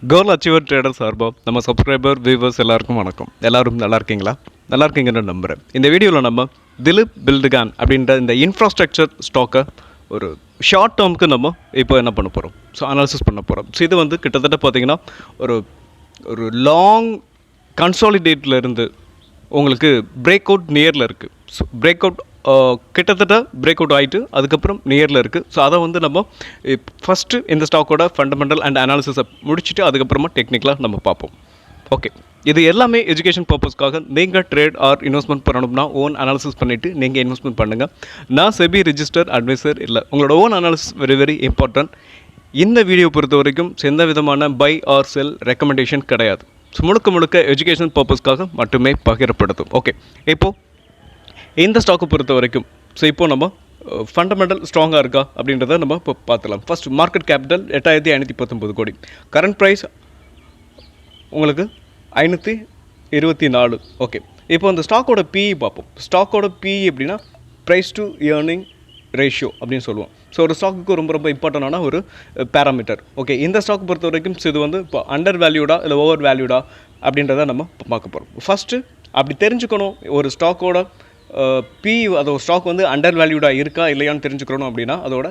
கோல் achiever trader சார்பாக நம்ம subscriber viewers எல்லாருக்கும் வணக்கம். எல்லாரும் நல்லா இருக்கீங்களா? நல்லா இருக்கீங்கன்னு நம்புகிறேன். இந்த வீடியோவில் நம்ம திலீப் பில்ட்கான் அப்படின்ற இந்த இன்ஃப்ராஸ்ட்ரக்சர் ஸ்டாக்கை ஒரு ஷார்ட் டேர்முக்கு நம்ம இப்போ என்ன பண்ண போகிறோம், ஸோ அனாலிசிஸ் பண்ண போகிறோம். ஸோ இது வந்து கிட்டத்தட்ட பார்த்திங்கன்னா ஒரு ஒரு லாங் கன்சாலிடேட்டில் இருந்து உங்களுக்கு பிரேக் அவுட் நியரில் இருக்குது. ஸோ பிரேக் அவுட் கிட்டத்தட்ட பிரேக் அவுட் ஆகிட்டு அதுக்கப்புறம் நியரில் இருக்குது. ஸோ அதை வந்து நம்ம ஃபஸ்ட்டு இந்த ஸ்டாக்கோட ஃபண்டமெண்டல் அண்ட் அனாலிசிஸை முடிச்சுட்டு அதுக்கப்புறமா டெக்னிக்கலாக நம்ம பார்ப்போம். ஓகே, இது எல்லாமே எஜுகேஷன் பர்பஸ்க்காக. நீங்கள் ட்ரேட் ஆர் இன்வெஸ்ட்மெண்ட் பண்ணணும்னா ஓன் அனாலிசிஸ் பண்ணிவிட்டு நீங்கள் இன்வெஸ்ட்மெண்ட் பண்ணுங்கள். நான் செபி ரிஜிஸ்டர் அட்வைசர் இல்லை. உங்களோட own analysis very very important. இந்த வீடியோ பொறுத்த வரைக்கும் எந்த விதமான பை ஆர் செல் ரெக்கமெண்டேஷன் கிடையாது. ஸோ முழுக்க எஜுகேஷன் பர்பஸ்க்காக மட்டுமே பகிரப்படுத்தும். ஓகே, இப்போது இந்த ஸ்டாக்கை பொறுத்த வரைக்கும் ஸோ இப்போ நம்ம ஃபண்டமெண்டல் ஸ்ட்ராங்காக இருக்கா அப்படின்றத நம்ம இப்போ பார்த்துலாம். ஃபர்ஸ்ட் மார்க்கெட் கேபிட்டல் 8519 கோடி. கரண்ட் ப்ரைஸ் உங்களுக்கு 524. ஓகே, இப்போ அந்த ஸ்டாக்கோட பிஇ பார்ப்போம். ஸ்டாக்கோட பிஇ எப்படின்னா ப்ரைஸ் டு ஏர்னிங் ரேஷியோ அப்படின்னு சொல்லுவோம். ஸோ ஒரு ஸ்டாக்குக்கு ரொம்ப இம்பார்ட்டண்டான ஒரு பேராமீட்டர். ஓகே, இந்த ஸ்டாக் பொறுத்த வரைக்கும் இது வந்து இப்போ அண்டர் வேல்யூடா இல்லை ஓவர் வேல்யூடா அப்படின்றத நம்ம பார்க்க போகிறோம். ஃபஸ்ட்டு அப்படி தெரிஞ்சுக்கணும் ஒரு ஸ்டாக்கோட பி, அதோட ஸ்டாக் வந்து அண்டர் வேல்யூடாக இருக்கா இல்லையான்னு தெரிஞ்சுக்கணும் அப்படின்னா அதோட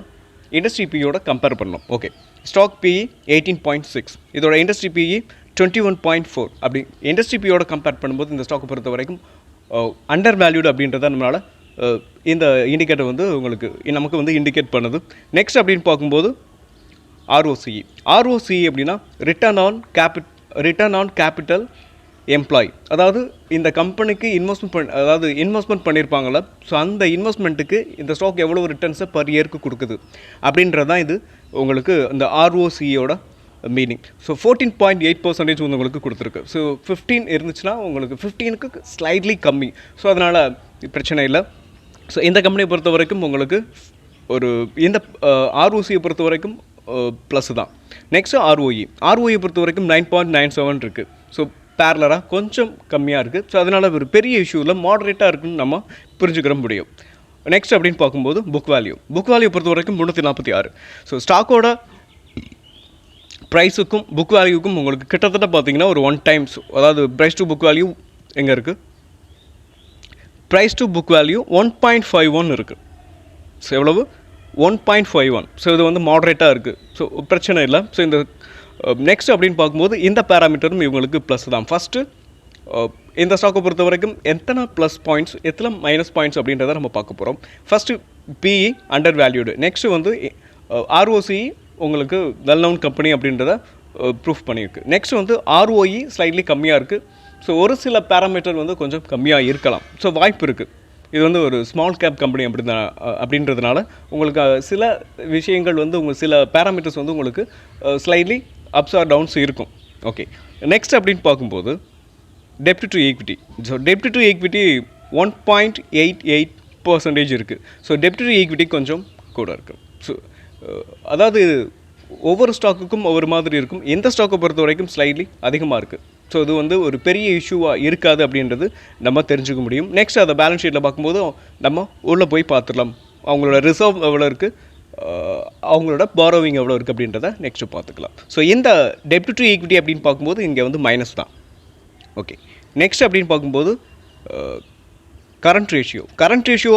இண்டஸ்ட்ரி பியோட கம்பேர் பண்ணணும். ஓகே, ஸ்டாக் பிஇ 18.6, இதோட இண்டஸ்ட்ரி பிஇ 21.4. அப்படி இண்டஸ்ட்ரி பியோட கம்பேர் பண்ணும்போது இந்த ஸ்டாக்கை பொறுத்த வரைக்கும் அண்டர் வேல்யூடு அப்படின்றத நம்மளால் இந்த இண்டிகேட்டர் வந்து நமக்கு வந்து இண்டிகேட் பண்ணுது. நெக்ஸ்ட் அப்படின்னு பார்க்கும்போது ஆர்ஓசிஇ அப்படின்னா ரிட்டர்ன் ஆன் கேபிட்டல் எம்ப்ளாய். அதாவது இந்த கம்பெனிக்கு இன்வெஸ்ட்மெண்ட் பண்ணியிருப்பாங்கள, ஸோ அந்த இன்வெஸ்ட்மெண்ட்டுக்கு இந்த ஸ்டாக் எவ்வளோ ரிட்டர்ன்ஸை பர் இயருக்கு கொடுக்குது அப்படின்றது தான் இது உங்களுக்கு இந்த ஆர்ஓசியோட மீனிங். ஸோ 14.8% வந்து உங்களுக்கு கொடுத்துருக்கு. ஸோ 15 இருந்துச்சுன்னா உங்களுக்கு 15க்கு ஸ்லைட்லி கம்மி. ஸோ அதனால் பிரச்சனை இல்லை. ஸோ இந்த கம்பெனியை பொறுத்த வரைக்கும் உங்களுக்கு இந்த ஆர்ஓசியை பொறுத்த வரைக்கும் ப்ளஸ் தான். நெக்ஸ்ட்டு ஆர்ஓஇ பொறுத்த வரைக்கும் 9.97 இருக்குது. ஸோ பேரலராக கொஞ்சம் கம்மியாக இருக்குது. ஸோ அதனால் ஒரு பெரிய இஷ்யூவில் மாடரேட்டாக இருக்குன்னு நம்ம புரிஞ்சுக்கிற முடியும். நெக்ஸ்ட் அப்படின்னு பார்க்கும்போது புக் வேல்யூ பொறுத்த வரைக்கும் 346. ஸோ ஸ்டாக்கோட ப்ரைஸுக்கும் புக் வேல்யூக்கும் உங்களுக்கு கிட்டத்தட்ட பார்த்தீங்கன்னா ஒரு 1 times, அதாவது ப்ரைஸ் டு புக் வேல்யூ எங்கே இருக்குது, ப்ரைஸ் டு புக் வேல்யூ 1.51 இருக்குது. ஸோ எவ்வளவு 1.51. ஸோ இது வந்து மாடரேட்டாக இருக்குது. ஸோ பிரச்சனை இல்லை. ஸோ இந்த நெக்ஸ்ட் அப்படின்னு பார்க்கும்போது இந்த பேராமீட்டரும் இவங்களுக்கு ப்ளஸ் தான். ஃபஸ்ட்டு இந்த ஸ்டாக்கை பொறுத்த வரைக்கும் எத்தனை ப்ளஸ் பாயிண்ட்ஸ் எத்தனை மைனஸ் பாயிண்ட்ஸ் அப்படின்றத நம்ம பார்க்க போகிறோம். First PE under valued. Next வந்து ஆர்ஓசிஇ உங்களுக்கு வெல் நவுன் கம்பெனி அப்படின்றத ப்ரூஃப் பண்ணியிருக்கு. நெக்ஸ்ட் வந்து ஆர்ஓஇ ஸ்லைட்லி கம்மியாக இருக்குது. ஸோ ஒரு சில பேராமீட்டர் வந்து கொஞ்சம் கம்மியாக இருக்கலாம். ஸோ வாய்ப்பு இருக்குது. இது வந்து ஒரு ஸ்மால் கேப் கம்பெனி அப்படின்றதுனால உங்களுக்கு சில விஷயங்கள் வந்து சில பேராமீட்டர்ஸ் வந்து உங்களுக்கு ஸ்லைட்லி அப்ஸ் ஆர் டவுன்ஸ் இருக்கும். ஓகே, நெக்ஸ்ட் அப்படின்னு பார்க்கும்போது டெப்ட் டு ஈக்விட்டி. ஸோ டெப்ட் டு ஈக்விட்டி 1.88% இருக்குது. ஸோ டெப்ட் டு ஈக்விட்டி கொஞ்சம் கூட இருக்குது. ஸோ அதாவது ஒவ்வொரு ஸ்டாக்குக்கும் ஒவ்வொரு மாதிரி இருக்கும். எந்த ஸ்டாக்கை பொறுத்த வரைக்கும் ஸ்லைட்லி அதிகமாக இருக்குது. ஸோ இது வந்து ஒரு பெரிய இஷ்யூவாக இருக்காது அப்படின்றது நம்ம தெரிஞ்சுக்க முடியும். நெக்ஸ்ட் அதை பேலன்ஸ் ஷீட்டில் பார்க்கும்போது நம்ம உள்ளே போய் பார்த்துடலாம். அவங்களோட ரிசர்வ் எவ்வளோ இருக்குது, அவங்களோட பாரோவிங் எவ்வளோ இருக்குது அப்படின்றத நெக்ஸ்ட்டு பார்த்துக்கலாம். ஸோ இந்த டெப்ட் டு ஈக்விட்டி அப்படின்னு பார்க்கும்போது இங்கே வந்து மைனஸ் தான். ஓகே, நெக்ஸ்ட் அப்படின்னு பார்க்கும்போது கரண்ட் ரேஷியோ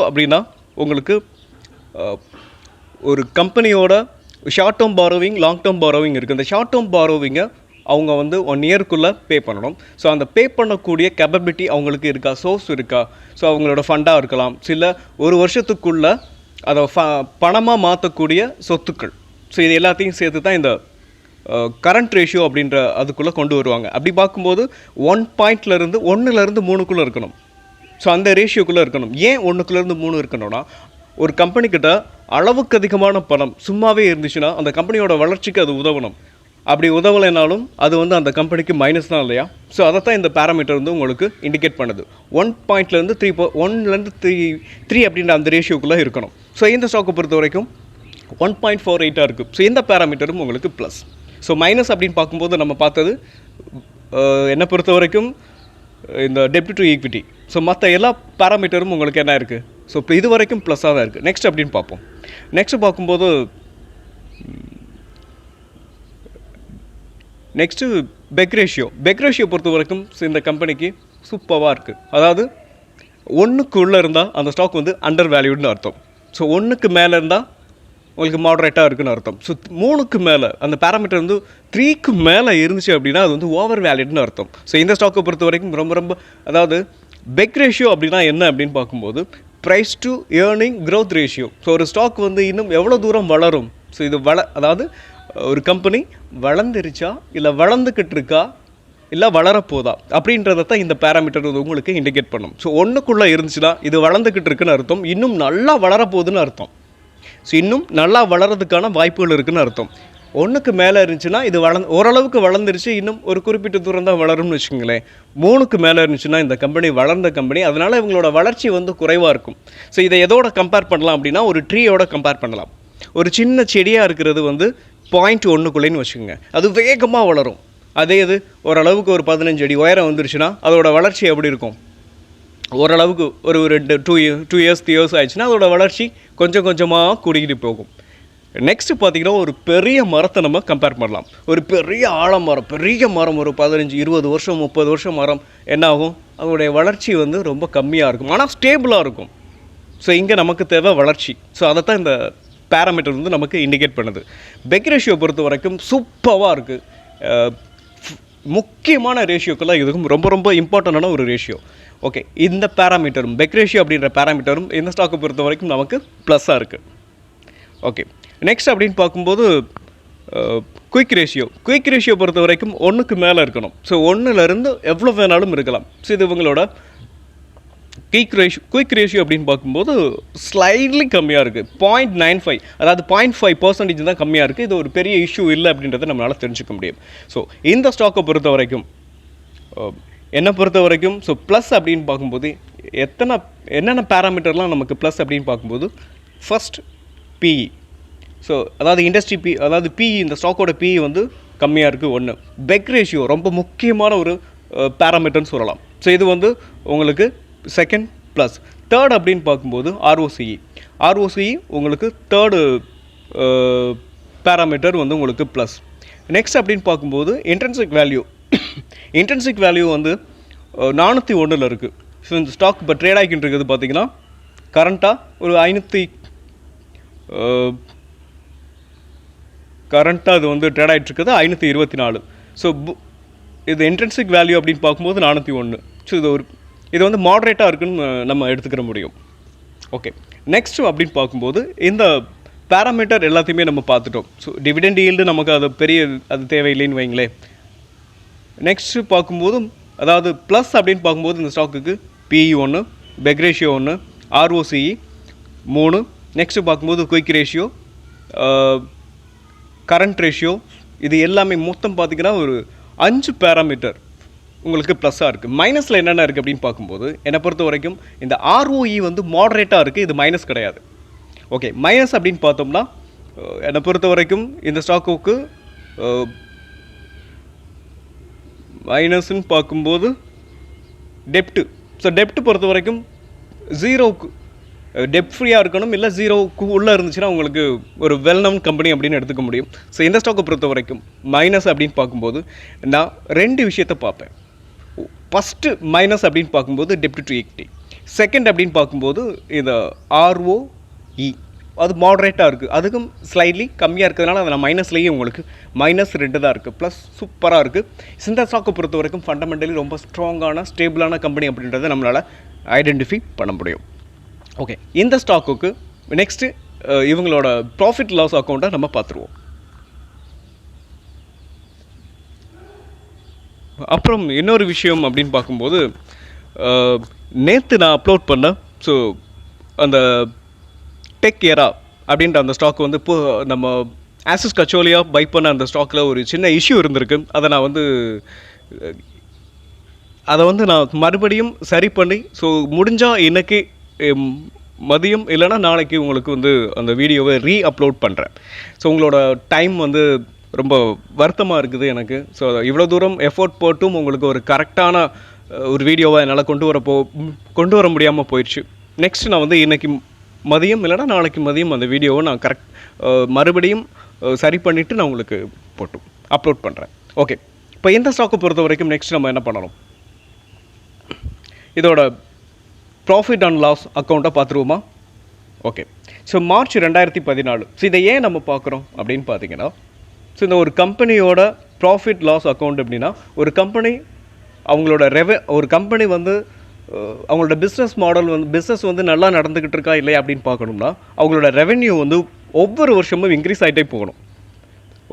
அப்படின்னா உங்களுக்கு ஒரு கம்பெனியோட short term borrowing long term borrowing இருக்குது. இந்த ஷார்ட் டேர்ம் பாரோவிங்கை அவங்க வந்து 1 இயருக்குள்ளே பே பண்ணணும். ஸோ அந்த பே பண்ணக்கூடிய கேப்பபிலிட்டி அவங்களுக்கு இருக்கா, சோர்ஸ் இருக்கா. ஸோ அவங்களோட ஃபண்டாக இருக்கலாம், சில ஒரு வருஷத்துக்குள்ளே அதை பணமாக மாற்றக்கூடிய சொத்துக்கள். ஸோ இது எல்லாத்தையும் சேர்த்து தான் இந்த கரண்ட் ரேஷியோ அப்படின்ற அதுக்குள்ளே கொண்டு வருவாங்க. அப்படி பார்க்கும்போது 1.1 3க்குள்ளே இருக்கணும். ஸோ அந்த ரேஷியோக்குள்ளே இருக்கணும். ஏன் 1-3 இருக்கணும்னா ஒரு கம்பெனிக்கிட்ட அளவுக்கு அதிகமான பணம் சும்மாவே இருந்துச்சுன்னா அந்த கம்பெனியோட வளர்ச்சிக்கு அது உதவணும். அப்படி உதவலைனாலும் அது வந்து அந்த கம்பெனிக்கு மைனஸ் தான் இல்லையா. ஸோ அதைத்தான் இந்த பேராமீட்டர் வந்து உங்களுக்கு இண்டிகேட் பண்ணுது. 1.3 அப்படின்ற அந்த ரேஷியோக்குள்ளே இருக்கணும். ஸோ இந்த ஸ்டாக்கை பொறுத்த வரைக்கும் 1.48 இருக்குது. ஸோ இந்த பேராமீட்டரும் உங்களுக்கு ப்ளஸ். ஸோ மைனஸ் அப்படின்னு பார்க்கும்போது நம்ம பார்த்தது என்னை பொறுத்த வரைக்கும் இந்த டெப்ட் டு ஈக்விட்டி. ஸோ மற்ற எல்லா பேராமீட்டரும் உங்களுக்கு என்ன இருக்குது, ஸோ இப்போ இது வரைக்கும் ப்ளஸ்ஸாக தான் இருக்குது. நெக்ஸ்ட் அப்படின்னு பார்ப்போம். நெக்ஸ்ட் பார்க்கும்போது நெக்ஸ்ட்டு பெக் ரேஷியோ பொறுத்த வரைக்கும் இந்த கம்பெனிக்கு சூப்பராக இருக்குது. அதாவது ஒன்றுக்குள்ளே இருந்தால் அந்த ஸ்டாக் வந்து அண்டர் வேல்யூடுன்னு அர்த்தம். ஸோ ஒன்றுக்கு மேலே இருந்தால் உங்களுக்கு மாடரேட்டாக இருக்குன்னு அர்த்தம். ஸோ 3க்கு மேலே அந்த பேராமீட்டர் வந்து 3க்கு மேலே இருந்துச்சு அப்படின்னா அது வந்து ஓவர் வேல்யூடுன்னு அர்த்தம். ஸோ இந்த ஸ்டாக்கை பொறுத்த வரைக்கும் ரொம்ப அதாவது பெக் ரேஷியோ அப்படின்னா என்ன அப்படின்னு பார்க்கும்போது price to earning growth ratio. So ஒரு ஸ்டாக் வந்து இன்னும் எவ்வளோ தூரம் வளரும், ஸோ இது அதாவது ஒரு கம்பெனி வளர்ந்துருச்சா இல்லை வளர்ந்துக்கிட்டு இருக்கா இல்லை வளரப்போதா அப்படின்றத தான் இந்த பேராமீட்டர் உங்களுக்கு இண்டிகேட் பண்ணும். ஸோ ஒன்றுக்குள்ளே இருந்துச்சுன்னா இது வளர்ந்துக்கிட்டு இருக்குன்னு அர்த்தம், இன்னும் நல்லா வளரப்போகுதுன்னு அர்த்தம். ஸோ இன்னும் நல்லா வளர்கிறதுக்கான வாய்ப்புகள் இருக்குதுன்னு அர்த்தம். ஒன்றுக்கு மேலே இருந்துச்சுன்னா இது ஓரளவுக்கு வளர்ந்துருச்சு, இன்னும் ஒரு குறிப்பிட்ட தூரம் தான் வளரும்னு வச்சுக்கோங்களேன். 3க்கு மேலே இருந்துச்சுன்னா இந்த கம்பெனி வளர்ந்த கம்பெனி, அதனால் இவங்களோட வளர்ச்சி வந்து குறைவாக இருக்கும். ஸோ இதை எதோட கம்பேர் பண்ணலாம் அப்படின்னா ஒரு ட்ரீயோட கம்பேர் பண்ணலாம். ஒரு சின்ன செடியாக இருக்கிறது வந்து 0.1க்குள்ளேன்னு வச்சுக்கோங்க, அது வேகமாக வளரும். அதே இது ஓரளவுக்கு ஒரு 15 அடி உயரம் வந்துருச்சுன்னா அதோட வளர்ச்சி எப்படி இருக்கும், ஓரளவுக்கு ஒரு 2 இயர்ஸ் 3 இயர்ஸ் ஆயிடுச்சுன்னா அதோட வளர்ச்சி கொஞ்சம் கொஞ்சமாக கூடிக்கிட்டு போகும். நெக்ஸ்ட்டு பார்த்திங்கன்னா ஒரு பெரிய மரத்தை நம்ம கம்பேர் பண்ணலாம். ஒரு பெரிய ஆலமரம், பெரிய மரம், ஒரு 15 20 வருஷம் 30 வருஷம் மரம் என்ன ஆகும், அதோடைய வளர்ச்சி வந்து ரொம்ப கம்மியாக இருக்கும், ஆனால் ஸ்டேபிளாக இருக்கும். ஸோ இங்கே நமக்கு தேவை வளர்ச்சி. ஸோ அதை தான் இந்த பேராமீட்டர் வந்து நமக்கு இண்டிகேட் பண்ணுது. பெக் ரேஷியோ பொறுத்த வரைக்கும் சூப்பராக இருக்குது. முக்கியமான ரேஷியோக்கெல்லாம் இதுக்கும் ரொம்ப இம்பார்ட்டண்டான ஒரு ரேஷியோ. ஓகே, இந்த பேராமீட்டரும் பெக் ரேஷியோ அப்படின்ற பேராமீட்டரும் இந்த ஸ்டாக்கை பொறுத்த வரைக்கும் நமக்கு ப்ளஸ்ஸாக இருக்குது. ஓகே, நெக்ஸ்ட் அப்படின்னு பார்க்கும்போது குயிக் ரேஷியோ பொறுத்த வரைக்கும் 1க்கு மேலே இருக்கணும். ஸோ 1லேருந்து எவ்வளோ வேணாலும் இருக்கலாம். ஸோ இது இவங்களோட குயிக் ரேஷியோ அப்படின்னு பார்க்கும்போது ஸ்லைட்லி கம்மியாக இருக்குது, 0.95, அதாவது 0.5% தான் கம்மியாக இருக்குது. இது ஒரு பெரிய இஷ்யூ இல்லை அப்படின்றத நம்மளால் தெரிஞ்சுக்க முடியும். ஸோ இந்த ஸ்டாக்கை பொறுத்த வரைக்கும் என்னை பொறுத்த வரைக்கும் ஸோ ப்ளஸ் அப்படின்னு பார்க்கும்போது என்னென்ன பேராமீட்டர்லாம் நமக்கு ப்ளஸ் அப்படின்னு பார்க்கும்போது ஃபர்ஸ்ட் பிஇ. ஸோ அதாவது இண்டஸ்ட்ரி அதாவது பிஇ, இந்த ஸ்டாக்கோட பிஇ வந்து கம்மியாக இருக்குது. 1 பெக் ரேஷியோ ரொம்ப முக்கியமான ஒரு பேராமீட்டர்னு சொல்லலாம். ஸோ இது வந்து உங்களுக்கு செகண்ட் ப்ளஸ். தேர்ட் அப்படின்னு பார்க்கும்போது ஆர்ஓசிஇ உங்களுக்கு தேர்டு பேராமீட்டர் வந்து உங்களுக்கு ப்ளஸ். நெக்ஸ்ட் அப்படின்னு பார்க்கும்போது இன்ட்ரின்சிக் வேல்யூ வந்து 401 இருக்குது. ஸோ இந்த ஸ்டாக் இப்போ ட்ரேட் ஆகிக்கிட்டு இருக்குது பார்த்திங்கன்னா கரண்ட்டாக ஒரு கரண்ட்டாக இது வந்து ட்ரேட் ஆகிட்டு இருக்குது 524. ஸோ இது இன்ட்ரின்சிக் வேல்யூ அப்படின்னு பார்க்கும்போது 401. ஸோ இது வந்து மாடரேட்டாக இருக்குன்னு நம்ம எடுத்துக்கிற முடியும். ஓகே, நெக்ஸ்ட்டு அப்படின்னு பார்க்கும்போது இந்த பேராமீட்டர் எல்லாத்தையுமே நம்ம பார்த்துட்டோம். ஸோ டிவிடெண்ட் ஈல்டு நமக்கு அது தேவையில்லைன்னு வைங்களேன். நெக்ஸ்ட்டு பார்க்கும்போது அதாவது ப்ளஸ் அப்படின்னு பார்க்கும்போது இந்த ஸ்டாக்குக்கு PE 1, PEG ratio 1, ROCE 3, next பார்க்கும்போது குயிக் ரேஷியோ, கரண்ட் ரேஷியோ, இது எல்லாமே மொத்தம் பார்த்திங்கன்னா ஒரு 5 பேராமீட்டர் உங்களுக்கு ப்ளஸ்ஸாக இருக்குது. மைனஸில் என்னென்ன இருக்குது அப்படின்னு பார்க்கும்போது என்னை பொறுத்த வரைக்கும் இந்த ஆர்ஓஇ வந்து மாடரேட்டாக இருக்குது, இது மைனஸ் கிடையாது. ஓகே, மைனஸ் அப்படின்னு பார்த்தோம்னா என்னை பொறுத்த வரைக்கும் இந்த ஸ்டாக்குக்கு மைனஸ்ன்னு பார்க்கும்போது டெப்ட்டு. ஸோ டெப்ட்டு பொறுத்த வரைக்கும் 0க்கு டெப்ட் ஃப்ரீயாக இருக்கணும், இல்லை 0க்கு உள்ளே இருந்துச்சுன்னா உங்களுக்கு ஒரு வெல் நவுன் கம்பெனி அப்படின்னு எடுத்துக்க முடியும். ஸோ இந்த ஸ்டாக்கை பொறுத்த வரைக்கும் மைனஸ் அப்படின்னு பார்க்கும்போது நான் 2 விஷயத்தை பார்ப்பேன். ஃபஸ்ட்டு மைனஸ் அப்படின்னு பார்க்கும்போது டெப்ட் டு ஈக்விட்டி, செகண்ட் அப்படின்னு பார்க்கும்போது இந்த ஆர்ஓஇ அது மாடரேட்டாக இருக்குது, அதுக்கும் ஸ்லைட்லி கம்மியாக இருக்கிறதுனால அதை நான் மைனஸ்லேயே உங்களுக்கு -2 தான் இருக்குது. ப்ளஸ் சூப்பராக இருக்குது. இந்த ஸ்டாக்கை பொறுத்த வரைக்கும் ஃபண்டமெண்டலி ரொம்ப ஸ்ட்ராங்கான ஸ்டேபிளான கம்பெனி அப்படின்றத நம்மளால் ஐடென்டிஃபை பண்ண முடியும். ஓகே, இந்த ஸ்டாக்குக்கு நெக்ஸ்ட்டு இவங்களோட ப்ராஃபிட் லாஸ் அக்கௌண்ட்டை நம்ம பார்த்துருவோம். அப்புறம் இன்னொரு விஷயம் அப்படின்னு பார்க்கும்போது நேற்று நான் அப்லோட் பண்ணேன். ஸோ அந்த டெக் ஏரா அப்படின்ற அந்த ஸ்டாக் வந்து இப்போது நம்ம ஆசிஸ் கச்சோலியா பை பண்ண அந்த ஸ்டாக்கில் ஒரு சின்ன இஷ்யூ இருந்திருக்கு. அதை வந்து நான் மறுபடியும் சரி பண்ணி ஸோ முடிஞ்சால் இன்றைக்கி மதியம் இல்லைனா நாளைக்கு உங்களுக்கு வந்து அந்த வீடியோவை அப்லோட் பண்ணுறேன். ஸோ உங்களோட டைம் வந்து ரொம்ப வருத்தமாக இருக்குது எனக்கு. ஸோ இவ்வளோ தூரம் எஃபோர்ட் போட்டும் உங்களுக்கு ஒரு கரெக்டான ஒரு வீடியோவை என்னால் கொண்டு வர முடியாமல் போயிடுச்சு. நெக்ஸ்ட் நான் வந்து இன்றைக்கி மதியம் இல்லைனா நாளைக்கு மதியம் அந்த வீடியோவை நான் மறுபடியும் சரி பண்ணிவிட்டு நான் உங்களுக்கு அப்லோட் பண்ணுறேன். ஓகே, இப்போ இந்த ஸ்டாக்கை பொறுத்த வரைக்கும் நெக்ஸ்ட் நம்ம என்ன பண்ணணும், இதோட ப்ராஃபிட் அண்ட் லாஸ் அக்கௌண்ட்டை பார்த்துருவோமா? Okay, so March 2014. ஸோ இதை ஏன் நம்ம பார்க்குறோம் அப்படின்னு பார்த்தீங்கன்னா, ஸோ இந்த ஒரு கம்பெனியோட ப்ராஃபிட் லாஸ் அக்கௌண்ட் அப்படின்னா, ஒரு கம்பெனி அவங்களோட ஒரு கம்பெனி வந்து அவங்களோட பிஸ்னஸ் மாடல் வந்து பிஸ்னஸ் வந்து நல்லா நடந்துக்கிட்டு இருக்கா இல்லையா அப்படின்னு பார்க்கணும்னா, அவங்களோட ரெவென்யூ வந்து ஒவ்வொரு வருஷமும் இன்க்ரீஸ் ஆகிட்டே போகணும்.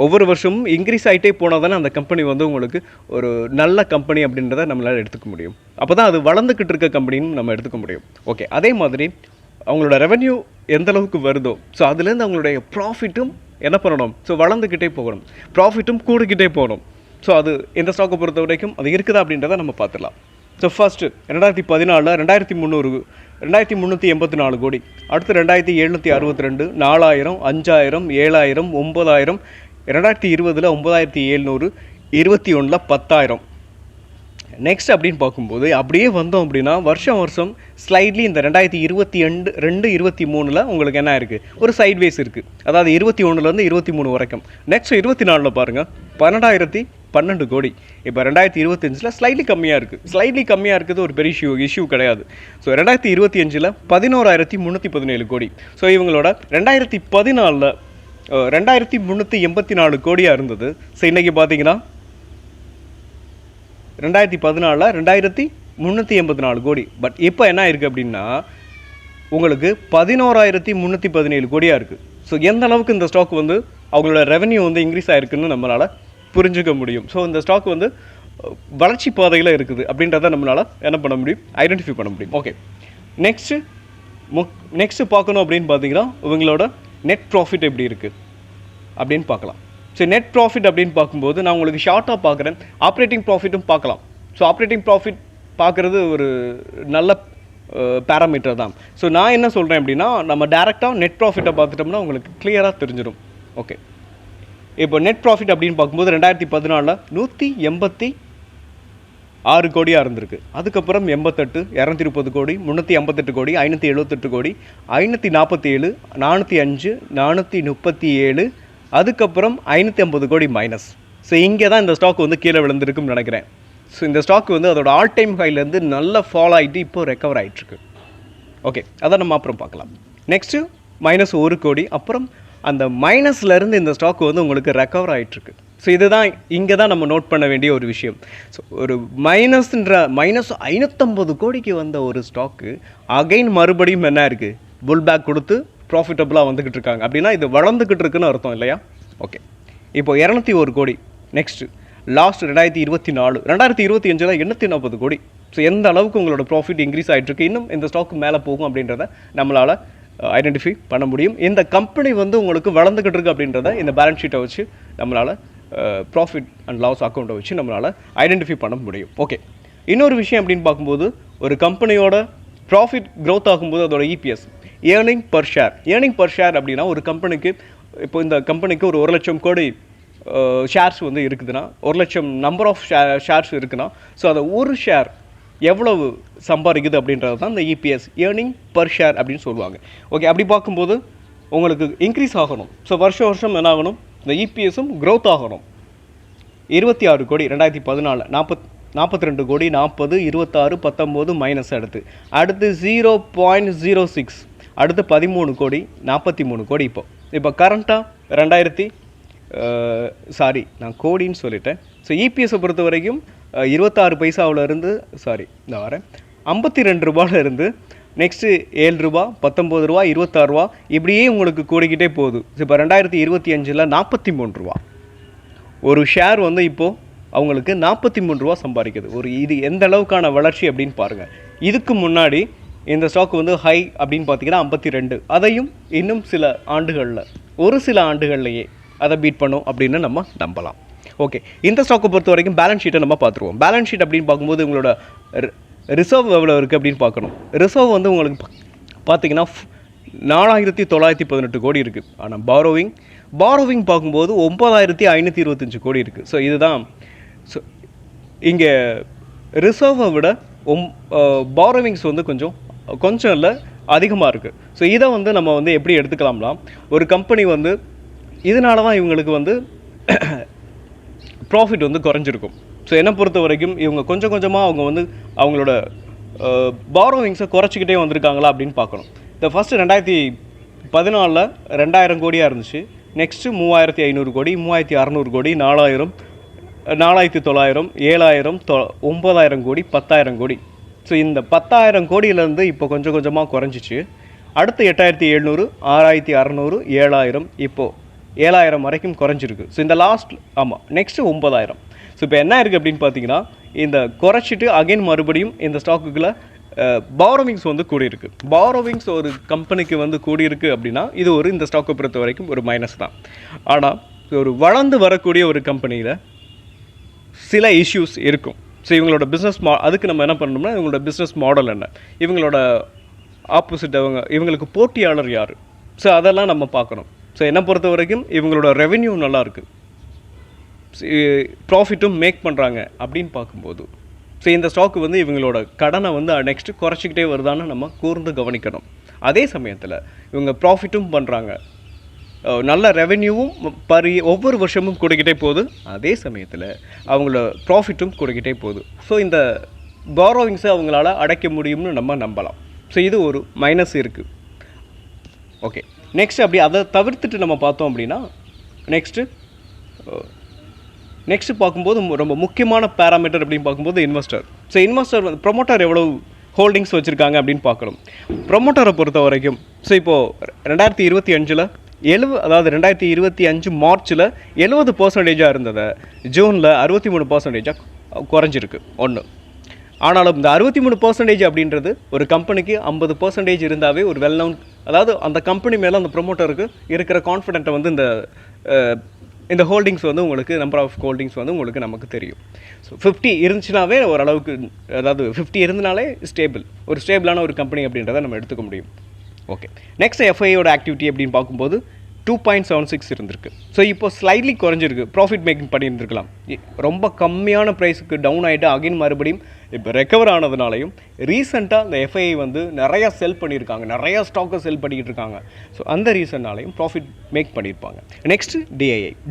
ஒவ்வொரு வருஷமும் இன்க்ரீஸ் ஆகிட்டே போனால் தானே அந்த கம்பெனி வந்து உங்களுக்கு ஒரு நல்ல கம்பெனி அப்படின்றத நம்மளால் எடுத்துக்க முடியும். அப்போ தான் அது வளர்ந்துக்கிட்டு இருக்க கம்பெனின்னு நம்ம எடுத்துக்க முடியும். ஓகே, அதே மாதிரி அவங்களோட ரெவென்யூ எந்த அளவுக்கு வருதோ, ஸோ அதுலேருந்து அவங்களுடைய ப்ராஃபிட்டும் என்ன பண்ணணும், ஸோ வளர்ந்துக்கிட்டே போகணும், ப்ராஃபிட்டும் கூடிக்கிட்டே போகணும். ஸோ அது இந்த ஸ்டாக்கை பொறுத்த வரைக்கும் அது இருக்குதா அப்படின்றத நம்ம பார்த்துடலாம். ஸோ ஃபஸ்ட்டு 2014 2384 கோடி, அடுத்து 2762, 4000, 5000, 7000, 9000, 2020 9700, 21 10,000. நெக்ஸ்ட் அப்படின்னு பார்க்கும்போது அப்படியே வந்தோம் அப்படின்னா வருஷம் ஸ்லைட்லி இந்த 2022, 23 உங்களுக்கு என்ன இருக்குது, ஒரு சைட்வேஸ் இருக்குது. அதாவது 21லேருந்து 23 வரைக்கும். நெக்ஸ்ட் 24 பாருங்கள் 12,012 கோடி. இப்போ 2025 ஸ்லைட்லி கம்மியாக இருக்குது. ஸ்லைட்லி கம்மியாக இருக்குது ஒரு பெரிய இஷ்யூ கிடையாது. ஸோ 2025 11,317 கோடி. ஸோ இவங்களோட 2014 2,384 கோடியாக இருந்தது. ஸோ இன்றைக்கி பார்த்தீங்கன்னா 2014 2,384 கோடி. பட் இப்போ என்ன இருக்குது அப்படின்னா உங்களுக்கு 11,317 கோடியாக இருக்குது. ஸோ எந்த அளவுக்கு இந்த ஸ்டாக் வந்து அவங்களோட ரெவென்யூ வந்து இன்க்ரீஸ் ஆகிருக்குன்னு நம்மளால் புரிஞ்சுக்க முடியும். ஸோ இந்த ஸ்டாக் வந்து வளர்ச்சி பாதையில் இருக்குது அப்படின்றத நம்மளால் என்ன பண்ண முடியும், ஐடென்டிஃபை பண்ண முடியும். ஓகே, நெக்ஸ்ட்டு பார்க்கணும் அப்படின்னு பார்த்தீங்கன்னா இவங்களோட நெட் ப்ராஃபிட் எப்படி இருக்குது அப்படின்னு பார்க்கலாம். ஸோ நெட் ப்ராஃபிட் அப்படின்னு பார்க்கும்போது நான் உங்களுக்கு ஷார்ட்டாக பார்க்குறேன், ஆப்ரேட்டிங் ப்ராஃபிட்டும் பார்க்கலாம். ஸோ ஆப்ரேட்டிங் ப்ராஃபிட் பார்க்குறது ஒரு நல்ல பேராமீட்டர் தான். ஸோ நான் என்ன சொல்கிறேன் அப்படின்னா நம்ம டேரெக்டாக நெட் ப்ராஃபிட்டை பார்த்துட்டோம்னா உங்களுக்கு கிளியராக தெரிஞ்சிடும். ஓகே, இப்போ நெட் ப்ராஃபிட் அப்படின்னு பார்க்கும்போது 2014 186 கோடியாக இருந்திருக்கு. அதுக்கப்புறம் 88, 230 கோடி, 358 கோடி, 578 கோடி, 547, 405, 437, அதுக்கப்புறம் 550 கோடி மைனஸ். ஸோ இங்கே தான் இந்த ஸ்டாக் வந்து கீழே விழுந்திருக்குன்னு நினைக்கிறேன். ஸோ இந்த ஸ்டாக் வந்து அதோட ஆல் டைம் ஹைலேருந்து நல்ல ஃபால் ஆகிட்டு இப்போ ரெக்கவர் ஆகிட்டுருக்கு. ஓகே, அதை நம்ம அப்புறம் பார்க்கலாம். நெக்ஸ்ட்டு -1 கோடி, அப்புறம் அந்த மைனஸ்லேருந்து இந்த ஸ்டாக் வந்து உங்களுக்கு ரெக்கவர் ஆகிட்டுருக்கு. ஸோ இதுதான் இங்கே தான் நம்ம நோட் பண்ண வேண்டிய ஒரு விஷயம். ஸோ ஒரு -550 கோடிக்கு வந்த ஒரு ஸ்டாக்கு அகைன் மறுபடியும் என்ன இருக்குது, புல் பேக் கொடுத்து ப்ராஃபிட்டபுளாக வந்துக்கிட்டு இருக்காங்க அப்படின்னா இது வளர்ந்துக்கிட்டு இருக்குன்னு அர்த்தம் இல்லையா? ஓகே, இப்போ 201 கோடி. நெக்ஸ்ட்டு லாஸ்ட் 2024, 2025 840 கோடி. ஸோ எந்த அளவுக்கு உங்களோட ப்ராஃபிட் இன்க்ரீஸ் ஆகிட்டுருக்கு, இன்னும் இந்த ஸ்டாக் மேலே போகும் அப்படின்றத நம்மளால் ஐடென்டிஃபை பண்ண முடியும். இந்த கம்பெனி வந்து உங்களுக்கு வளர்ந்துக்கிட்டு இருக்குது அப்படின்றத இந்த பேலன்ஸ் ஷீட்டை வச்சு நம்மளால் ப்ராஃபிட் அண்ட் லாஸ் அக்கௌண்ட்டை வச்சு நம்மளால் ஐடென்டிஃபை பண்ண முடியும். ஓகே, இன்னொரு விஷயம் அப்படின்னு பார்க்கும்போது ஒரு கம்பெனியோட ப்ராஃபிட் க்ரோத் ஆகும்போது அதோட இபிஎஸ், ஏர்னிங் பர் ஷேர் அப்படின்னா ஒரு கம்பெனிக்கு இப்போ இந்த கம்பெனிக்கு ஒரு 1 லட்சம் கோடி ஷேர்ஸ் வந்து இருக்குதுன்னா, 1 லட்சம் நம்பர் ஆஃப் ஷேர்ஸ் இருக்குன்னா, ஸோ அதை ஒரு ஷேர் எவ்வளவு சம்பாதிக்குது அப்படின்றது தான் இந்த இபிஎஸ், ஏர்னிங் பர் ஷேர் அப்படின்னு சொல்லுவாங்க. ஓகே, அப்படி பார்க்கும்போது உங்களுக்கு இன்க்ரீஸ் ஆகணும். ஸோ வருஷம் என்ன ஆகணும், இந்த இபிஎஸும் க்ரோத் ஆகணும். 26 கோடி 2014, 42 கோடி, 40, 26, 19 மைனஸ் அடுத்து 0.06, அடுத்து 13 கோடி, 43 கோடி. இப்போ கரண்ட்டாக நான் கோடின்னு சொல்லிட்டேன். ஸோ இபிஎஸை பொறுத்த வரைக்கும் 26 பைசாவிலேருந்து நான் வரேன் 52 ரூபாயிலிருந்து நெக்ஸ்ட்டு 7 ரூபா, 19 ரூபா, 26 ரூபா, இப்படியே உங்களுக்கு கூடிக்கிட்டே போகுது. இப்போ 2025 43 ரூபா ஒரு ஷேர் வந்து இப்போது அவங்களுக்கு 43 ரூபா சம்பாதிக்குது. இது எந்த அளவுக்கான வளர்ச்சி அப்படின்னு பாருங்கள். இதுக்கு முன்னாடி இந்த ஸ்டாக் வந்து ஹை அப்படின்னு பார்த்தீங்கன்னா 52, அதையும் இன்னும் ஒரு சில ஆண்டுகள்லையே அதை பீட் பண்ணும் அப்படின்னு நம்ம நம்பலாம். ஓகே, இந்த ஸ்டாக்கை பொறுத்த வரைக்கும் பேலன்ஸ் ஷீட்டை நம்ம பார்த்துருவோம். பேலன்ஸ் ஷீட் அப்படின்னு பார்க்கும்போது உங்களோட ரிசர்வ் எவ்வளோ இருக்குது அப்படின்னு பார்க்கணும். ரிசர்வ் வந்து உங்களுக்கு பார்த்தீங்கன்னா 4,918 கோடி இருக்குது. ஆனால் பாரோவிங் பார்க்கும்போது 9,525 கோடி இருக்குது. ஸோ இதுதான் இங்கே ரிசர்வை விட பாரோவிங்ஸ் வந்து கொஞ்சம் இல்லை அதிகமாக இருக்குது. ஸோ இதை வந்து நம்ம வந்து எப்படி எடுத்துக்கலாம்னா, ஒரு கம்பெனி வந்து இதனால தான் இவங்களுக்கு வந்து ப்ராஃபிட் வந்து குறைஞ்சிருக்கும். ஸோ என்னை பொறுத்த வரைக்கும் இவங்க கொஞ்சம் கொஞ்சமாக அவங்க வந்து அவங்களோட பாரோவிங்ஸை குறைச்சிக்கிட்டே வந்திருக்காங்களா அப்படின்னு பார்க்கணும். இந்த ஃபஸ்ட்டு 2014 2000 கோடியாக இருந்துச்சு. நெக்ஸ்ட்டு 3500 கோடி, 3600 கோடி, 4000, 4900, 7000, 9000 கோடி, 10,000 கோடி. ஸோ இந்த 10,000 கோடியிலேருந்து இப்போ கொஞ்சம் கொஞ்சமாக குறைஞ்சிச்சு. அடுத்து 8700, 6600, 7000, இப்போது 7000 வரைக்கும் குறைஞ்சிருக்கு. ஸோ இந்த லாஸ்ட் நெக்ஸ்ட்டு 9000. ஸோ இப்போ என்ன இருக்குது அப்படின்னு பார்த்தீங்கன்னா, இந்த குறைச்சிட்டு அகைன் மறுபடியும் இந்த ஸ்டாக்குக்குள்ளே பாரோவிங்ஸ் வந்து கூடியிருக்கு. பாரோவிங்ஸ் ஒரு கம்பெனிக்கு வந்து கூடியிருக்கு அப்படின்னா இது இந்த ஸ்டாக்கை பொறுத்த வரைக்கும் ஒரு மைனஸ் தான். ஆனால் ஒரு வளர்ந்து வரக்கூடிய ஒரு கம்பெனியில் சில இஷ்யூஸ் இருக்கும். ஸோ இவங்களோட பிஸ்னஸ் அதுக்கு நம்ம என்ன பண்ணணும்னா, இவங்களோட பிஸ்னஸ் மாடல் என்ன, இவங்களோட ஆப்போசிட் இவங்களுக்கு போட்டியாளர் யார், ஸோ அதெல்லாம் நம்ம பார்க்கணும். ஸோ என்னை பொறுத்த வரைக்கும் இவங்களோட ரெவென்யூ நல்லாயிருக்கு, ப்ராஃபிட்டும் மேக் பண்ணுறாங்க அப்படின்னு பார்க்கும்போது, ஸோ இந்த ஸ்டாக்கு வந்து இவங்களோட கடனை வந்து நெக்ஸ்ட்டு குறைச்சிக்கிட்டே வருதான்னு நம்ம கூர்ந்து கவனிக்கணும். அதே சமயத்தில் இவங்க ப்ராஃபிட்டும் பண்ணுறாங்க, நல்ல ரெவென்யூவும் ஒவ்வொரு வருஷமும் கூடிக்கிட்டே போகுது. அதே சமயத்தில் அவங்களோட ப்ராஃபிட்டும் கூடிக்கிட்டே போகுது. ஸோ இந்த பாரோவிங்ஸை அவங்களால அடைக்க முடியும்னு நம்ம நம்பலாம். ஸோ இது ஒரு மைனஸ் இருக்குது. ஓகே, நெக்ஸ்ட் அப்படி அதை தவிர்த்துட்டு நம்ம பார்த்தோம் அப்படின்னா நெக்ஸ்ட்டு பார்க்கும்போது ரொம்ப முக்கியமான பேராமீட்டர் அப்படின்னு பார்க்கும்போது இன்வெஸ்டர். ஸோ இன்வெஸ்டர் வந்து ப்ரொமோட்டர் எவ்வளோ ஹோல்டிங்ஸ் வச்சுருக்காங்க அப்படின்னு பார்க்கணும். ப்ரொமோட்டரை பொறுத்த வரைக்கும் ஸோ இப்போது 2025 அதாவது 2025 மார்ச்சில் 70% இருந்ததை ஜூனில் 63% குறைஞ்சிருக்கு ஒன்று. ஆனாலும் இந்த 63% அப்படின்றது ஒரு கம்பெனிக்கு 50% இருந்தாவே ஒரு வெல் நவுன், அதாவது அந்த கம்பெனி மேலே அந்த ப்ரொமோட்டருக்கு இருக்கிற கான்ஃபிடென்ட்டை வந்து இந்த ஹோல்டிங்ஸ் வந்து உங்களுக்கு நம்பர் ஆஃப் ஹோல்டிங்ஸ் வந்து உங்களுக்கு நமக்கு தெரியும். ஸோ 50 இருந்துச்சுனாவே ஓரளவுக்கு, அதாவது 50 இருந்தனாலே ஒரு ஸ்டேபிளான ஒரு கம்பெனி அப்படின்றத நம்ம எடுத்துக்க முடியும். ஓகே, நெக்ஸ்ட் எஃப்ஐயோட ஆக்டிவிட்டி அப்படின்னு பார்க்கும்போது 2.76 இருந்திருக்கு. ஸோ இப்போ ஸ்லைட்லி குறைஞ்சிருக்கு. ப்ராஃபிட் மேக்கிங் பண்ணியிருந்துருக்கலாம். ரொம்ப கம்மியான ப்ரைஸுக்கு டவுன் ஆகிட்டு அகைன் மறுபடியும் இப்போ ரெக்கவர் ஆனதுனாலையும் ரீசெண்டாக இந்த எஃப்ஐஐ வந்து நிறையா செல் பண்ணியிருக்காங்க, நிறையா ஸ்டாக்கை செல் பண்ணிக்கிட்டு இருக்காங்க. ஸோ அந்த ரீசன்னாலையும் ப்ராஃபிட் மேக் பண்ணியிருப்பாங்க. நெக்ஸ்ட்டு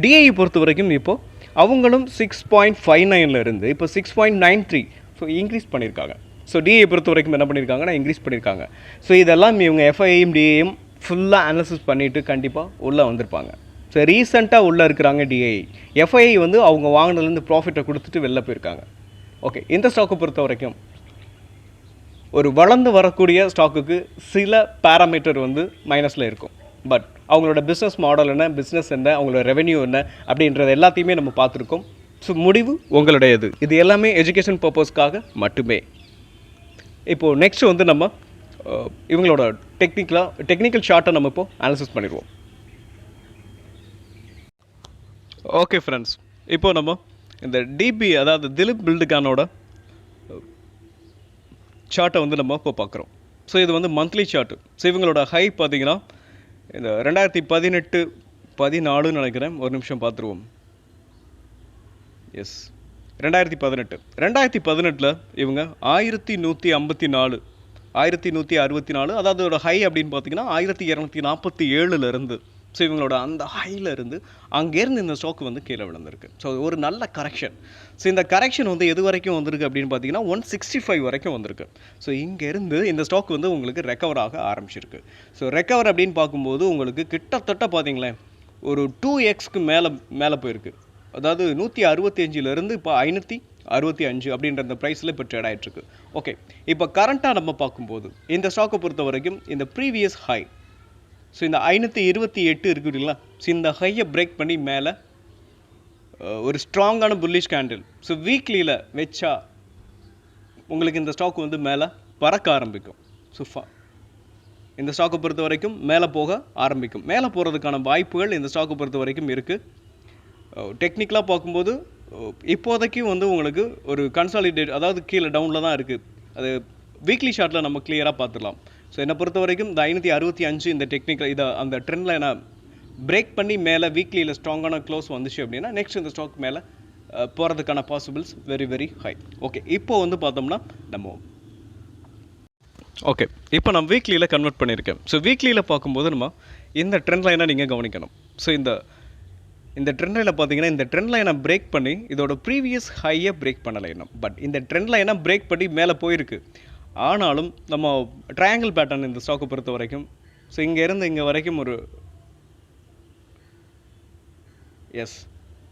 டிஐஐ பொறுத்த வரைக்கும் இப்போது அவங்களும் 6.59 இருந்து இப்போ 6.93 ஸோ இன்க்ரீஸ் பண்ணியிருக்காங்க. ஸோ டிஐஐ பொறுத்த வரைக்கும் என்ன பண்ணியிருக்காங்கன்னா இன்க்ரீஸ் பண்ணியிருக்காங்க. ஸோ இதெல்லாம் இவங்க எஃப்ஐஐயும் டிஐயும் ஃபுல்லாக அனாலிசிஸ் பண்ணிவிட்டு கண்டிப்பாக உள்ளே வந்திருப்பாங்க. ஸோ ரீசெண்டாக உள்ளே இருக்கிறாங்க டிஐஐ. எஃப்ஐஐ வந்து அவங்க வாங்கினதுலேருந்து ப்ராஃபிட்டை கொடுத்துட்டு வெளில போயிருக்காங்க. ஓகே, இந்த ஸ்டாக்கை பொறுத்த வரைக்கும் ஒரு வளர்ந்து வரக்கூடிய ஸ்டாக்குக்கு சில பேராமீட்டர் வந்து மைனஸில் இருக்கும். பட் அவங்களோட பிஸ்னஸ் மாடல் என்ன, பிஸ்னஸ் என்ன, அவங்களோட ரெவென்யூ என்ன அப்படின்றது எல்லாத்தையுமே நம்ம பார்த்துருக்கோம். ஸோ முடிவு உங்களுடையது. இது எல்லாமே எஜுகேஷன் பர்பஸ்க்காக மட்டுமே. இப்போது நெக்ஸ்ட் வந்து நம்ம இவங்களோட டெக்னிக்கல் ஷார்ட்டை நம்ம இப்போது அனாலிசிஸ் பண்ணிடுவோம். ஓகே ஃப்ரெண்ட்ஸ், இப்போது நம்ம இந்த டிபி, அதாவது திலீப் பில்டுகானோட சார்ட்டை வந்து நம்ம இப்போ பார்க்குறோம். ஸோ இது வந்து மந்த்லி சார்ட்டு. ஸோ இவங்களோட ஹை பார்த்தீங்கன்னா இந்த 2018-14 நினைக்கிறேன், ஒரு நிமிஷம் பார்த்துருவோம். எஸ், 2018 இவங்க 1164, அதாவது ஒரு ஹை அப்படின்னு பார்த்தீங்கன்னா 1247 ஸோ இவங்களோட அந்த ஹையில் இருந்து அங்கேருந்து இந்த ஸ்டாக் வந்து கீழே விழுந்திருக்கு. ஸோ ஒரு நல்ல கரெக்ஷன். ஸோ இந்த கரெக்ஷன் வந்து எது வரைக்கும் வந்திருக்கு அப்படின்னு பார்த்தீங்கன்னா 165 வரைக்கும் வந்திருக்கு. ஸோ இங்கேருந்து இந்த ஸ்டாக் வந்து உங்களுக்கு ரெக்கவர் ஆக ஆரம்பிச்சிருக்கு. ஸோ ரெக்கவர் அப்படின்னு பார்க்கும்போது உங்களுக்கு கிட்டத்தட்ட பார்த்தீங்களேன் ஒரு 2x மேலே போயிருக்கு. அதாவது 165 இப்போ 565 அப்படின்ற அந்த ப்ரைஸில் இப்போ ட்ரேட் ஆகிட்டுருக்கு. ஓகே, இப்போ கரண்ட்டாக நம்ம பார்க்கும்போது இந்த ஸ்டாக்கை பொறுத்த வரைக்கும் இந்த ப்ரீவியஸ் ஹை, ஸோ இந்த 528 இருக்குதுங்களா, ஸோ இந்த ஹையை பிரேக் பண்ணி மேலே ஒரு ஸ்ட்ராங்கான புல்லிஷ் கேண்டில் ஸோ வீக்லியில் வச்சா உங்களுக்கு இந்த ஸ்டாக் வந்து மேலே பறக்க ஆரம்பிக்கும். ஸோ இந்த ஸ்டாக்கை பொறுத்த வரைக்கும் மேலே போக ஆரம்பிக்கும். மேலே போகிறதுக்கான வாய்ப்புகள் இந்த ஸ்டாக்கை பொறுத்த வரைக்கும் இருக்குது. டெக்னிக்கலாக பார்க்கும்போது இப்போதைக்கு வந்து உங்களுக்கு ஒரு கன்சாலிடேட், அதாவது கீழே டவுனில் தான் இருக்குது. அது வீக்லி ஷார்ட்டில் நம்ம கிளியராக பார்த்துடலாம். ஸோ என்னை பொறுத்த வரைக்கும் இந்த 565 இந்த டெக்னிக்கல் இதை அந்த ட்ரெண்டில் என்ன பிரேக் பண்ணி மேலே வீக்லியில் ஸ்ட்ராங்கான க்ளோஸ் வந்துச்சு அப்படின்னா நெக்ஸ்ட் இந்த ஸ்டாக் மேலே போகிறதுக்கான possibles very very high. Okay, இப்போ வந்து பார்த்தோம்னா இப்போ நான் வீக்லியில் கன்வெர்ட் பண்ணியிருக்கேன். ஸோ வீக்லியில் பார்க்கும்போது நம்ம இந்த ட்ரெண்ட் லைனை நீங்கள் கவனிக்கணும். ஸோ இந்த இந்த ட்ரெண்ட் லைனில் பார்த்தீங்கன்னா இந்த ட்ரெண்ட் லைனை பிரேக் பண்ணி இதோட ப்ரீவியஸ் ஹையை பிரேக் பண்ணலை இன்னும். பட் இந்த ட்ரெண்ட் லைனை பிரேக் பண்ணி மேலே போயிருக்கு. ஆனாலும் நம்ம ட்ரையாங்கிள் பேட்டர்ன் இந்த ஸ்டாக்கை பொறுத்த வரைக்கும் ஸோ இங்கேருந்து இங்கே வரைக்கும் ஒரு எஸ்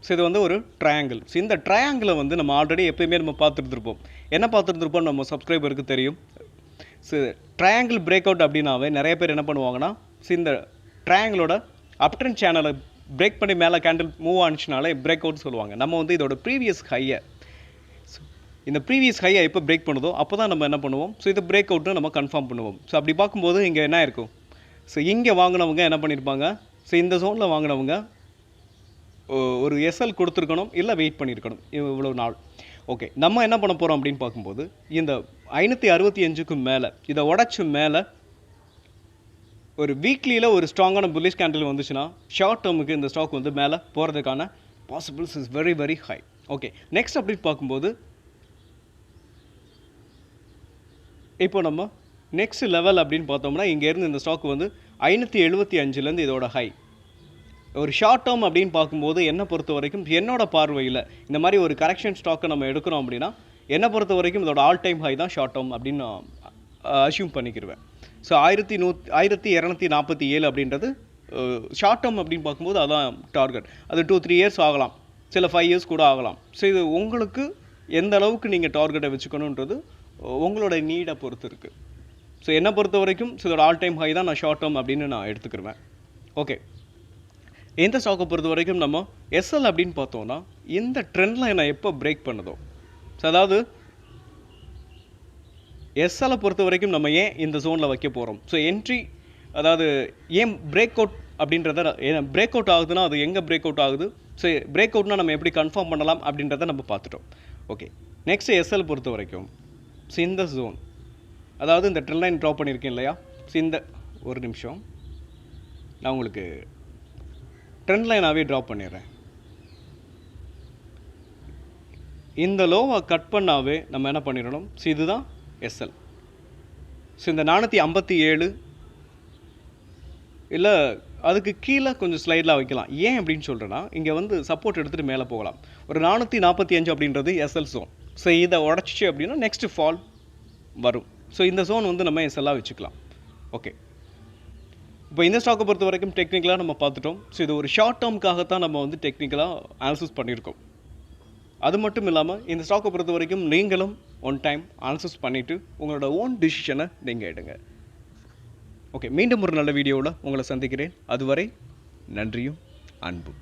ஸோ இது வந்து ஒரு ட்ரையாங்கிள். ஸோ இந்த ட்ரையாங்கிளை வந்து நம்ம ஆல்ரெடி எப்பயுமே நம்ம பார்த்துருந்துருப்போம். என்ன பார்த்துருந்துருப்போம் நம்ம சப்ஸ்கிரைபருக்கு தெரியும். ஸோ ட்ரையாங்கிள் பிரேக் அவுட் அப்படின்னாவே நிறைய பேர் என்ன பண்ணுவாங்கன்னா ஸோ இந்த ட்ரையாங்கிளோட அப் ட்ரெண்ட் சேனலை பிரேக் பண்ணி மேலே கேண்டில் மூவ் ஆனிச்சுனாலே பிரேக் அவுட்னு சொல்லுவாங்க. நம்ம வந்து இதோட ப்ரீவியஸ் ஹையை இந்த ப்ரீவியஸ் ஹையை எப்போ பிரேக் பண்ணுதோ அப்போ தான் நம்ம என்ன பண்ணுவோம் ஸோ இது பிரேக் அவுட்னு நம்ம கன்ஃபார்ம் பண்ணுவோம். ஸோ அப்படி பார்க்கும்போது இங்கே என்ன இருக்கும் ஸோ இங்கே வாங்கினவங்க என்ன பண்ணியிருப்பாங்க ஸோ இந்த ஜோனில் வாங்கினவங்க ஒரு எஸ்எல் கொடுத்துருக்கணும், இல்லை வெயிட் பண்ணியிருக்கணும் இவ்வளோ நாள். ஓகே, நம்ம என்ன பண்ண போகிறோம் அப்படின்னு பார்க்கும்போது இந்த 565க்கு மேலே இதை உடச்சி மேலே ஒரு வீக்லியில் ஒரு ஸ்ட்ராங்கான புல்லிஷ் கேண்டில் வந்துச்சுன்னா ஷார்ட் டேர்முக்கு இந்த ஸ்டாக் வந்து மேலே போகிறதுக்கான possibles is very very high. Okay, next அப்படின்னு பார்க்கும்போது இப்போ நம்ம நெக்ஸ்ட் லெவல் அப்படின்னு பார்த்தோம்னா இங்கேருந்து இந்த ஸ்டாக் வந்து 575லேருந்து இதோட ஹை. ஒரு ஷார்ட் டேர்ம் அப்படின்னு பார்க்கும்போது என்னை பொறுத்த வரைக்கும் என்னோட பார்வையில் இந்த மாதிரி ஒரு கரெக்ஷன் ஸ்டாக்கை நம்ம எடுக்கிறோம் அப்படின்னா என்னை பொறுத்த வரைக்கும் இதோட ஆல் டைம் ஹை தான் ஷார்ட் டேர்ம் அப்படின்னு நான் அஸ்யூம் பண்ணிக்கிடுவேன். ஸோ 1247 அப்படின்றது ஷார்ட் டேர்ம் அப்படின்னு பார்க்கும்போது அதான் டார்கெட். அது 2-3 இயர்ஸ் ஆகலாம், சில 5 இயர்ஸ் கூட ஆகலாம். ஸோ இது உங்களுக்கு எந்த அளவுக்கு நீங்கள் டார்கெட்டை வச்சுக்கணுன்றது உங்களோட நீடை பொறுத்து இருக்குது. ஸோ என்னை பொறுத்த வரைக்கும் ஸோ இதோட ஆல் டைம் ஹை தான் நான் ஷார்ட் டேர்ம் அப்படின்னு நான் எடுத்துக்கிடுவேன். ஓகே, எந்த ஸ்டாக்கை பொறுத்த வரைக்கும் நம்ம எஸ்எல் அப்படின்னு பார்த்தோன்னா இந்த ட்ரெண்ட் லைனை எப்போ பிரேக் பண்ணுதோ ஸோ அதாவது எஸ்எல்லை பொறுத்த வரைக்கும் நம்ம ஏன் இந்த ஜோனில் வைக்க போகிறோம் ஸோ என்ட்ரி அதாவது ஏன் பிரேக் அவுட் அப்படின்றத பிரேக் அவுட் ஆகுதுன்னா அது எங்கே பிரேக் அவுட் ஆகுது ஸோ பிரேக் அவுட்னா நம்ம எப்படி கன்ஃபார்ம் பண்ணலாம் அப்படின்றத நம்ம பார்த்துட்டோம். ஓகே, நெக்ஸ்ட் எஸ்எல் பொறுத்த வரைக்கும் ஸோ இந்த ஜோன் அதாவது இந்த ட்ரெண்ட் லைன் ட்ராப் பண்ணியிருக்கேன் இல்லையா ஸோ இந்த ஒரு நிமிஷம் நான் உங்களுக்கு ட்ரெண்ட் லைனாகவே ட்ராப் பண்ணிடுறேன். இந்த லோவை கட் பண்ணாவே நம்ம என்ன பண்ணிடணும் ஸோ இதுதான் எஸ்எல். ஸோ இந்த 457 இல்லை அதுக்கு கீழே கொஞ்சம் ஸ்லைடில் வைக்கலாம். ஏன் அப்படின்னு சொல்கிறேன்னா இங்கே வந்து சப்போர்ட் எடுத்துகிட்டு மேலே போகலாம். ஒரு 445 அப்படின்றது எஸ்எல் ஜோன். ஸோ இதை உடச்சிச்சு அப்படின்னா நெக்ஸ்ட்டு ஃபால் வரும். ஸோ இந்த ஜோன் வந்து நம்ம எஸ்எல்லாக வச்சுக்கலாம். ஓகே, இப்போ இந்த ஸ்டாக்கை பொறுத்த வரைக்கும் டெக்னிக்கலாக நம்ம பார்த்துட்டோம். ஸோ இது ஒரு ஷார்ட் டேர்முக்காகத்தான் நம்ம வந்து டெக்னிக்கலாக அனாலிசிஸ் பண்ணியிருக்கோம். அது மட்டும் இல்லாமல் இந்த ஸ்டாக்கை பொறுத்த வரைக்கும் நீங்களும் ஒன் டைம் அனாலிசிஸ் பண்ணிவிட்டு உங்களோட ஓன் டிசிஷனை நீங்கள் எடுங்க. ஓகே, மீண்டும் ஒரு நல்ல வீடியோவில் உங்களை சந்திக்கிறேன். அதுவரை நன்றியும் அன்பும்.